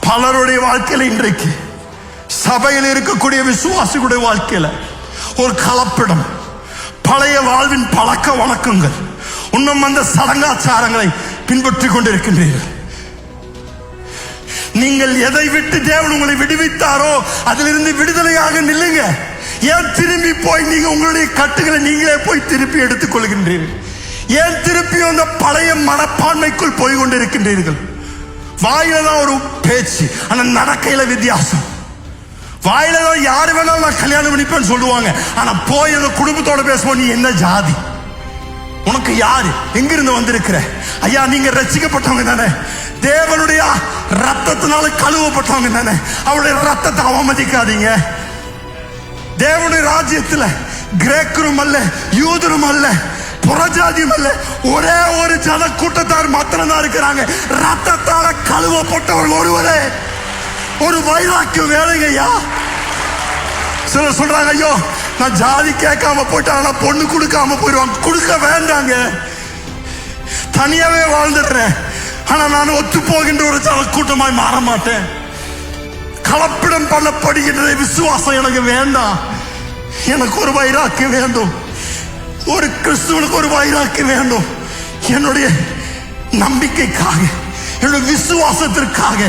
பலருடைய வாழ்க்கையில இன்றைக்கு சபையில் இருக்கக்கூடிய விசுவாசிகளுடைய வாழ்க்கையில ஒரு கலப்பிடம், பழைய வாழ்வின் பழக்க வழக்கங்கள், இன்னும் அந்த சடங்காச்சாரங்களை பின்பற்றி கொண்டிருக்கின்றீர்கள். நீங்கள் எதை விட்டு தேவன் உங்களை விடுவித்தாரோ அதிலிருந்து விடுதலையாக நில்லுங்க. ஏன் திரும்பி போய் நீங்க உங்களுடைய கட்டுகளை நீங்களே போய் திருப்பி எடுத்துக் கொள்கின்றீர்கள்? ஏன் திருப்பி அந்த பழைய மனப்பான்மைக்குள் போய் கொண்டிருக்கின்றீர்கள்? வாயில தான் ஒரு பேச்சு, ஆனா நடக்கையில வித்தியாசம். வாயில தான் யாரு வேணாலும் நான் கல்யாணம் பண்ணிப்பேன்னு சொல்லுவாங்க, ஆனா போய் அந்த குடும்பத்தோட பேசுவோம், நீ என்ன ஜாதி, உனக்கு யாரு, எங்கிருந்து வந்திருக்கிற? ஐயா நீங்க ரட்சிக்கப்பட்டவங்க தானே, தேவனுடைய ரத்தத்தினால கழுவப்பட்டவங்க தானே, அவருடைய ரத்தத்தை அவமதிக்காதீங்க. தேவனுடைய ராஜ்யத்தில் கிரேக்கரும் அல்ல, யூதரும் அல்ல, புறஜாதியும் அல்ல, ஒரே ஒரு ஜன கூட்டத்தார் மாத்திரம் தான் இருக்கிறாங்க. ரத்தத்தால கழுவப்பட்டவர்கள் ஒருவரே. ஒரு வைராக்கியம் வேலைங்கய்யா. சிலர் சொல்றாங்க, ஐயோ நான் ஜாதி கேட்காம போயிட்டாங்க, பொண்ணு கொடுக்காம போயிடுவாங்க. கொடுக்க வேண்டாங்க, தனியாவே வாழ்ந்துடுறேன், ஆனா நான் ஒத்து போகின்ற ஒரு ஜன கூட்டமாய் மாற மாட்டேன். கலப்பிடம் பண்ணப்படுகின்ற விசுவாசம் எனக்கு வேண்டாம். எனக்கு ஒரு வைராக்கியம் வேண்டும், ஒரு கிறிஸ்துவனுக்கு ஒரு வைராக்கியம் வேண்டும். என்னுடைய நம்பிக்கைக்காக, என்னுடைய விசுவாசத்திற்காக